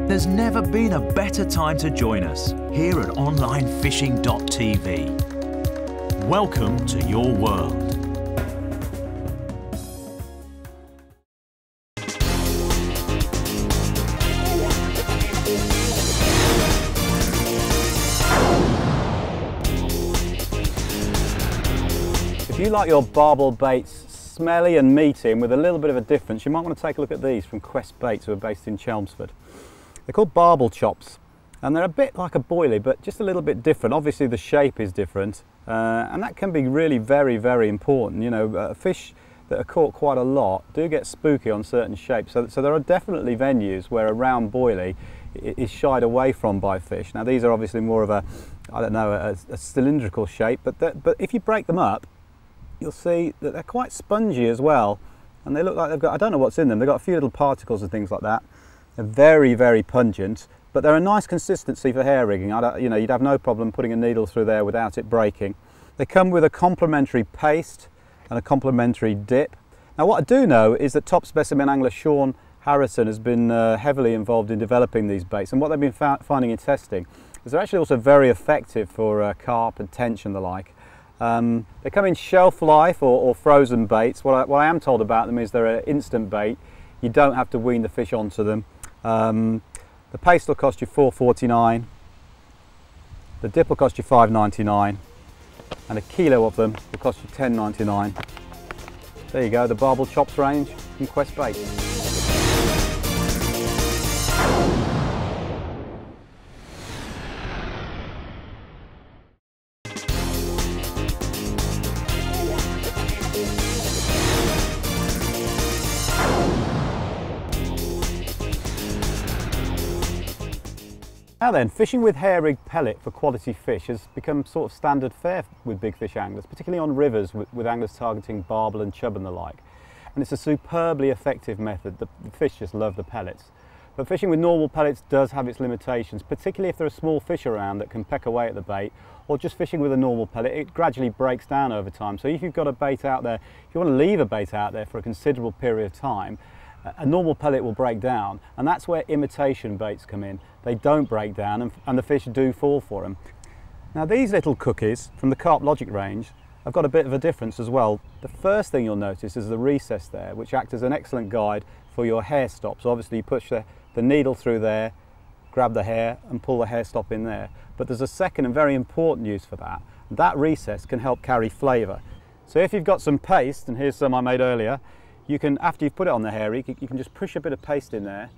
There's never been a better time to join us here at onlinefishing.tv. Welcome to your world. If you like your barbel baits smelly and meaty and with a little bit of a difference, you might want to take a look at these from Quest Baits, who are based in Chelmsford. They're called barbel chops, and they're a bit like a boilie, but just a little bit different. Obviously the shape is different, and that can be really very, very important. You know, fish that are caught quite a lot do get spooky on certain shapes, so there are definitely venues where a round boilie is shied away from by fish. Now these are obviously more of a, I don't know, a cylindrical shape, but if you break them up, you'll see that they're quite spongy as well, and they look like they've got, I don't know what's in them, they've got a few little particles and things like that. They're very, very pungent, but they're a nice consistency for hair rigging. You know, you'd have no problem putting a needle through there without it breaking. They come with a complimentary paste and a complimentary dip. Now what I do know is that top specimen angler Sean Harrison has been heavily involved in developing these baits, and what they've been finding in testing is they're actually also very effective for carp and tench and the like. They come in shelf life or frozen baits. What I am told about them is they're an instant bait. You don't have to wean the fish onto them. The paste will cost you $4.49. The dip will cost you $5.99, and a kilo of them will cost you $10.99. There you go, the barbel chops range from Quest Baits. Now then, fishing with hair rig pellet for quality fish has become sort of standard fare with big fish anglers, particularly on rivers with anglers targeting barbel and chub and the like. And it's a superbly effective method. The fish just love the pellets. But fishing with normal pellets does have its limitations, particularly if there are small fish around that can peck away at the bait, or just fishing with a normal pellet, it gradually breaks down over time. So if you've got a bait out there, if you want to leave a bait out there for a considerable period of time, a normal pellet will break down, and that's where imitation baits come in. They don't break down, and the fish do fall for them. Now these little cookies from the Carp Logic range have got a bit of a difference as well. The first thing you'll notice is the recess there, which acts as an excellent guide for your hair stop. So obviously you push the needle through there, grab the hair and pull the hair stop in there. But there's a second and very important use for that. That recess can help carry flavour. So if you've got some paste, and here's some I made earlier, you can, after you've put it on the hair rig, you can just push a bit of paste in there,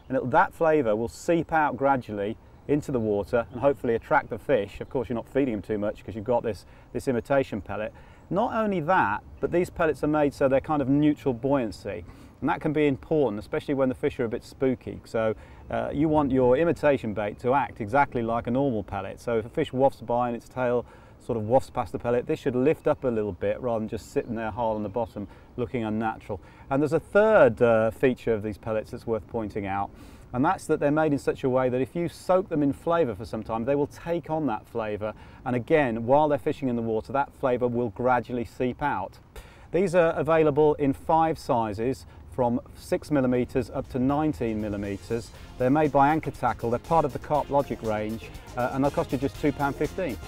and that flavour will seep out gradually into the water and hopefully attract the fish. Of course, you're not feeding them too much because you've got this imitation pellet. Not only that, but these pellets are made so they're kind of neutral buoyancy, and that can be important, especially when the fish are a bit spooky. So you want your imitation bait to act exactly like a normal pellet. So if a fish wafts by and its tail sort of wafts past the pellet, this should lift up a little bit rather than just sitting there hard on the bottom looking unnatural. And there's a third feature of these pellets that's worth pointing out, and that's that they're made in such a way that if you soak them in flavour for some time, they will take on that flavour, and again, while they're fishing in the water, that flavour will gradually seep out. These are available in 5 sizes, from 6mm up to 19mm. They're made by Anchor Tackle, they're part of the Carp Logic range, and they'll cost you just £2.15.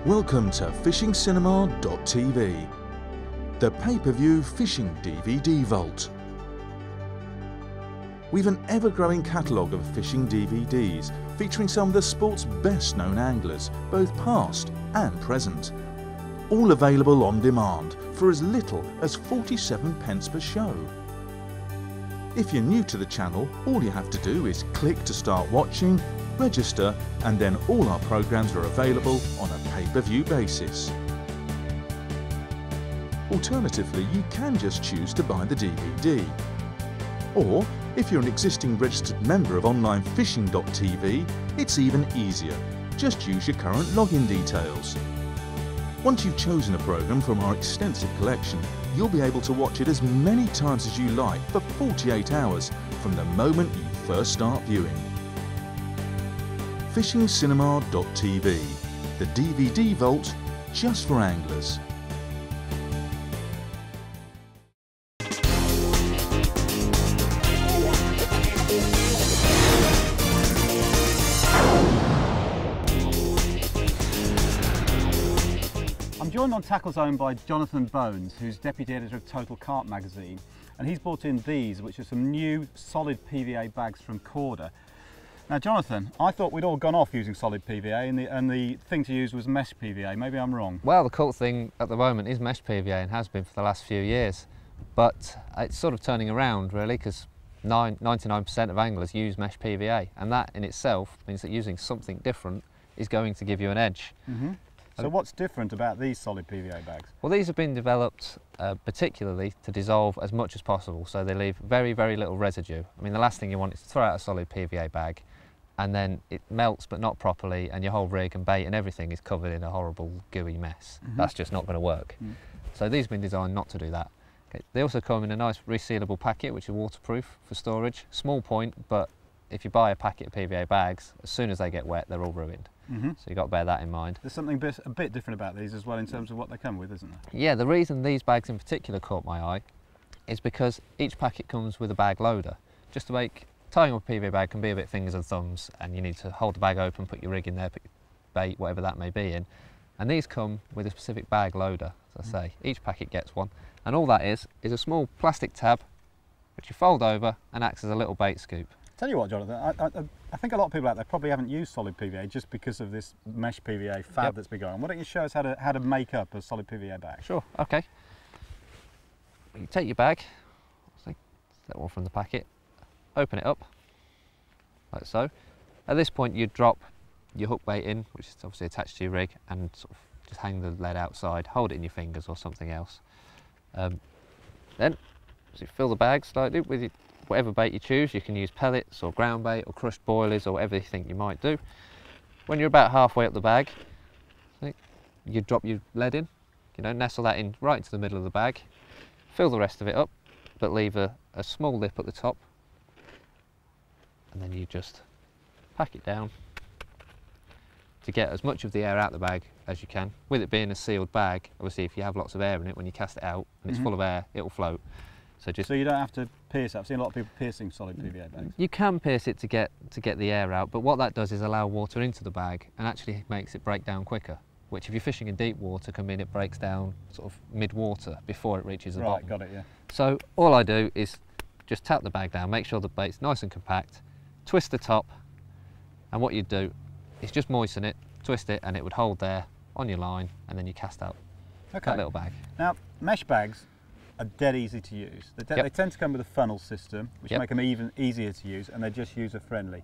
Welcome to FishingCinema.tv, the pay-per-view fishing DVD vault. We've an ever-growing catalogue of fishing DVDs featuring some of the sport's best-known anglers, both past and present. All available on demand for as little as 47p per show. If you're new to the channel, all you have to do is click to start watching, register, and then all our programmes are available on a pay-per-view basis. Alternatively, you can just choose to buy the DVD. Or, if you're an existing registered member of OnlineFishing.tv, it's even easier. Just use your current login details. Once you've chosen a programme from our extensive collection, you'll be able to watch it as many times as you like for 48 hours from the moment you first start viewing. fishingcinema.tv, the DVD vault just for anglers. I'm joined on TackleZone by Jonathan Bones, who's Deputy Editor of Total Carp magazine, and he's brought in these, which are some new solid PVA bags from Corda. Now Jonathan, I thought we'd all gone off using solid PVA and the thing to use was mesh PVA. Maybe I'm wrong. Well, the cool thing at the moment is mesh PVA and has been for the last few years, but it's sort of turning around really, because 99% of anglers use mesh PVA, and that in itself means that using something different is going to give you an edge. Mm-hmm. So what's different about these solid PVA bags? Well, these have been developed particularly to dissolve as much as possible, so they leave very, very little residue. I mean, the last thing you want is to throw out a solid PVA bag and then it melts but not properly, and your whole rig and bait and everything is covered in a horrible gooey mess. Mm-hmm. That's just not going to work. Mm. So these have been designed not to do that. Okay. They also come in a nice resealable packet which is waterproof for storage. Small point, but if you buy a packet of PVA bags, as soon as they get wet they're all ruined. Mm-hmm. So you've got to bear that in mind. There's something a bit different about these as well in terms of what they come with, isn't there? Yeah, the reason these bags in particular caught my eye is because each packet comes with a bag loader. Just to make tying up a PVA bag can be a bit fingers and thumbs, and you need to hold the bag open, put your rig in there, put your bait, whatever that may be in. And these come with a specific bag loader, as I say. Each packet gets one, and all that is a small plastic tab which you fold over and acts as a little bait scoop. Tell you what, Jonathan, I think a lot of people out there probably haven't used solid PVA just because of this mesh PVA fad that's been going on. Why don't you show us how to make up a solid PVA bag? Sure, okay. You take your bag, that one from the packet, open it up, like so. At this point you drop your hook bait in, which is obviously attached to your rig, and sort of just hang the lead outside, hold it in your fingers or something else. Then, so you fill the bag slightly with whatever bait you choose. You can use pellets or ground bait or crushed boilies or whatever you think you might do. When you're about halfway up the bag, you drop your lead in, nestle that in right into the middle of the bag, fill the rest of it up, but leave a small lip at the top, and then you just pack it down to get as much of the air out the bag as you can. With it being a sealed bag, obviously if you have lots of air in it, when you cast it out and it's full of air, it will float. So you don't have to pierce it. I've seen a lot of people piercing solid PVA bags. You can pierce it to get the air out, but what that does is allow water into the bag and actually makes it break down quicker, which if you're fishing in deep water can mean it breaks down sort of mid-water before it reaches the bottom. Got it, yeah. So all I do is just tap the bag down, make sure the bait's nice and compact, twist the top, and what you do is just moisten it, twist it, and it would hold there on your line, and then you cast out that little bag. Now, mesh bags are dead easy to use. They tend to come with a funnel system, which make them even easier to use, and they're just user friendly.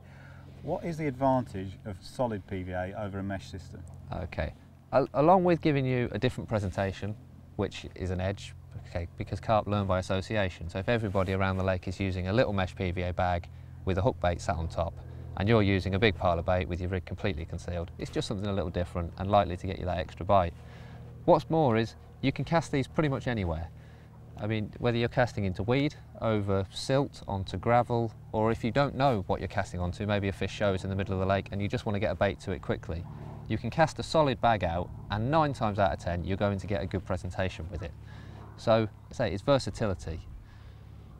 What is the advantage of solid PVA over a mesh system? Okay, along with giving you a different presentation, which is an edge, because carp learn by association. So if everybody around the lake is using a little mesh PVA bag with a hook bait sat on top, and you're using a big pile of bait with your rig completely concealed, it's just something a little different and likely to get you that extra bite. What's more is you can cast these pretty much anywhere. I mean, whether you're casting into weed, over silt, onto gravel, or if you don't know what you're casting onto, maybe a fish shows in the middle of the lake and you just want to get a bait to it quickly, you can cast a solid bag out and 9 times out of 10 you're going to get a good presentation with it. So, it's versatility.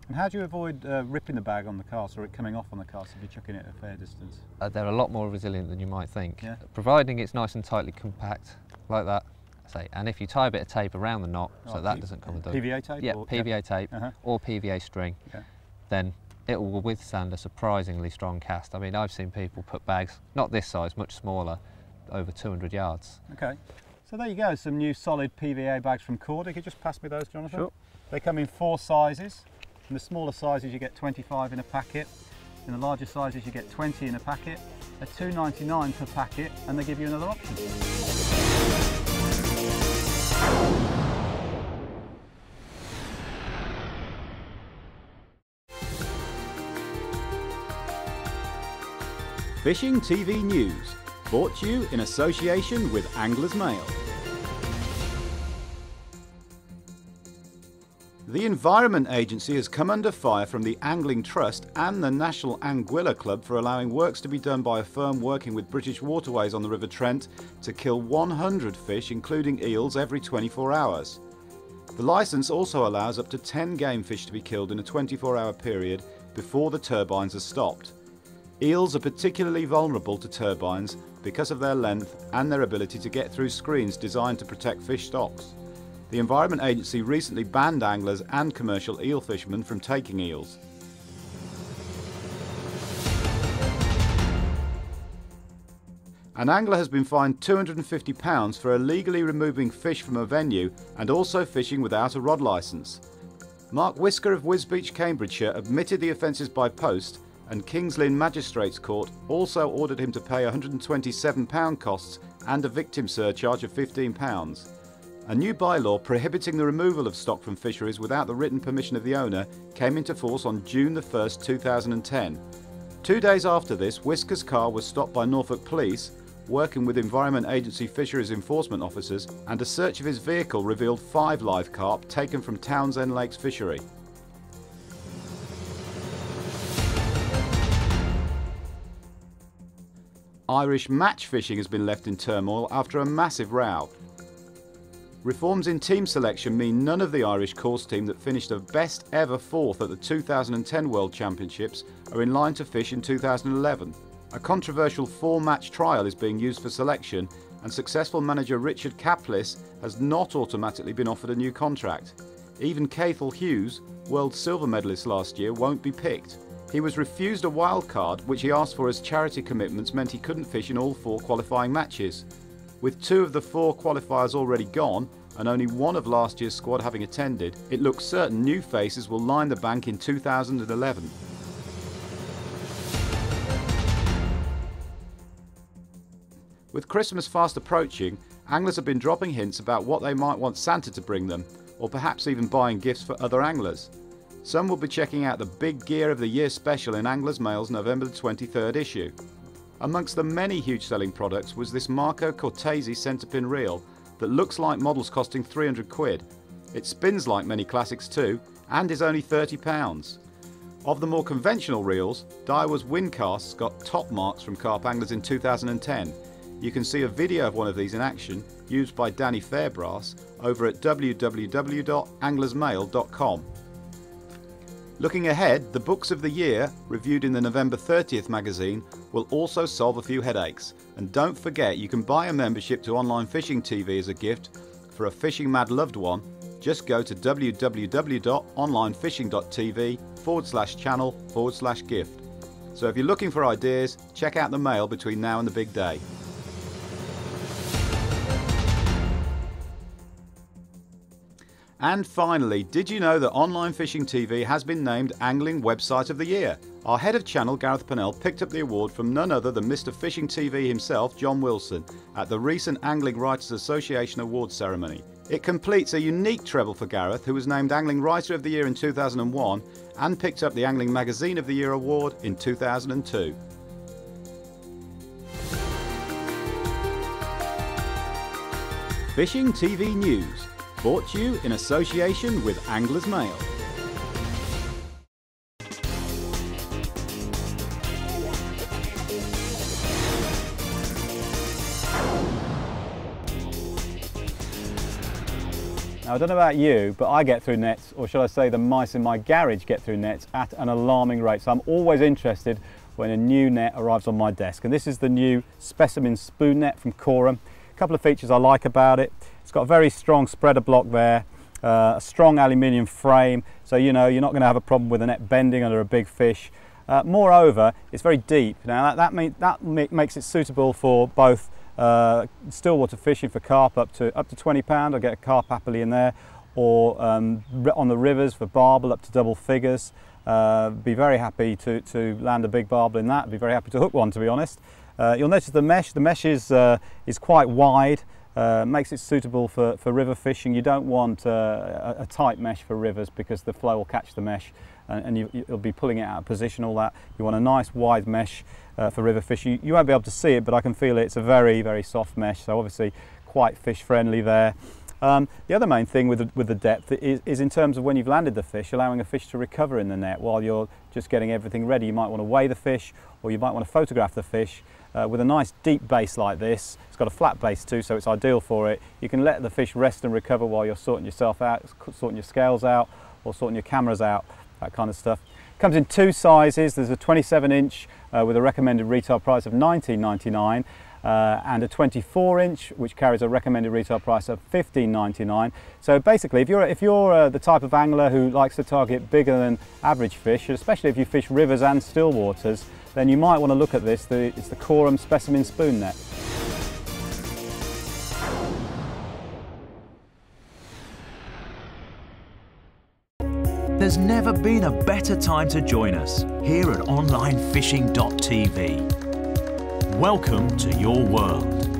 And how do you avoid ripping the bag on the cast or it coming off on the cast if you're chucking it at a fair distance? They're a lot more resilient than you might think, providing it's nice and tightly compact like that. And if you tie a bit of tape around the knot so that doesn't come undone. PVA tape? Yeah, PVA tape or PVA string, then it will withstand a surprisingly strong cast. I mean, I've seen people put bags, not this size, much smaller, over 200 yards. Okay, so there you go, some new solid PVA bags from Corda. You could just pass me those, Jonathan? Sure. They come in 4 sizes. In the smaller sizes you get 25 in a packet. In the larger sizes you get 20 in a packet. They're $2.99 per packet, and they give you another option. Fishing TV News, brought to you in association with Anglers Mail. The Environment Agency has come under fire from the Angling Trust and the National Anguilla Club for allowing works to be done by a firm working with British Waterways on the River Trent to kill 100 fish, including eels, every 24 hours. The licence also allows up to 10 game fish to be killed in a 24-hour period before the turbines are stopped. Eels are particularly vulnerable to turbines because of their length and their ability to get through screens designed to protect fish stocks. The Environment Agency recently banned anglers and commercial eel fishermen from taking eels. An angler has been fined £250 for illegally removing fish from a venue and also fishing without a rod licence. Mark Whisker of Wisbeach, Cambridgeshire admitted the offences by post, and Kings Lynn Magistrates Court also ordered him to pay £127 costs and a victim surcharge of £15. A new bylaw prohibiting the removal of stock from fisheries without the written permission of the owner came into force on June 1, 2010. 2 days after this, Whisker's car was stopped by Norfolk Police, working with Environment Agency fisheries enforcement officers, and a search of his vehicle revealed 5 live carp taken from Townsend Lakes fishery. Irish match fishing has been left in turmoil after a massive row. Reforms in team selection mean none of the Irish course team that finished a best ever 4th at the 2010 World Championships are in line to fish in 2011. A controversial 4-match trial is being used for selection, and successful manager Richard Caplis has not automatically been offered a new contract. Even Cathal Hughes, world silver medalist last year, won't be picked. He was refused a wild card, which he asked for as charity commitments meant he couldn't fish in all 4 qualifying matches. With 2 of the 4 qualifiers already gone, and only 1 of last year's squad having attended, it looks certain new faces will line the bank in 2011. With Christmas fast approaching, anglers have been dropping hints about what they might want Santa to bring them, or perhaps even buying gifts for other anglers. Some will be checking out the Big Gear of the Year special in Anglers Mail's November 23rd issue. Amongst the many huge selling products was this Marco Cortese centerpin reel that looks like models costing 300 quid. It spins like many classics too, and is only £30. Of the more conventional reels, Daiwa's Windcasts got top marks from carp anglers in 2010. You can see a video of one of these in action, used by Danny Fairbrass, over at www.anglersmail.com. Looking ahead, the books of the year, reviewed in the November 30th magazine, will also solve a few headaches. And don't forget, you can buy a membership to Online Fishing TV as a gift for a fishing mad loved one. Just go to www.onlinefishing.tv/channel/gift. So if you're looking for ideas, check out the mail between now and the big day. And finally, did you know that Online Fishing TV has been named Angling Website of the Year? Our head of channel, Gareth Purnell, picked up the award from none other than Mr. Fishing TV himself, John Wilson, at the recent Angling Writers Association Awards ceremony. It completes a unique treble for Gareth, who was named Angling Writer of the Year in 2001 and picked up the Angling Magazine of the Year award in 2002. Fishing TV News, brought to you in association with Anglers Mail. Now I don't know about you, but I get through nets, or should I say the mice in my garage get through nets at an alarming rate. So I'm always interested when a new net arrives on my desk. And this is the new Specimen spoon net from Coram. A couple of features I like about it. It's got a very strong spreader block there, a strong aluminium frame, so you know you're not going to have a problem with the net bending under a big fish. Moreover, it's very deep. Now that makes it suitable for both stillwater fishing for carp up to 20 pound. I get a carp happily in there, or on the rivers for barbel up to double figures. Be very happy to land a big barbel in that. Be very happy to hook one, to be honest. You'll notice the mesh. The mesh is quite wide. Makes it suitable for river fishing. You don't want a tight mesh for rivers because the flow will catch the mesh and you'll be pulling it out of position, all that. You want a nice wide mesh for river fishing. You won't be able to see it, but I can feel it. It's a very, very soft mesh, so obviously quite fish friendly there. The other main thing with the depth is in terms of when you've landed the fish, allowing a fish to recover in the net while you're just getting everything ready. You might want to weigh the fish, or you might want to photograph the fish. With a nice deep base like this, it's got a flat base too, so it's ideal for it. You can let the fish rest and recover while you're sorting yourself out, sorting your scales out, or sorting your cameras out, that kind of stuff. Comes in two sizes. There's a 27-inch with a recommended retail price of $19.99 and a 24-inch which carries a recommended retail price of $15.99. So basically, if you're the type of angler who likes to target bigger than average fish, especially if you fish rivers and still waters, then you might want to look at this. It's the Coram Specimen spoon net. There's never been a better time to join us here at onlinefishing.tv. Welcome to your world.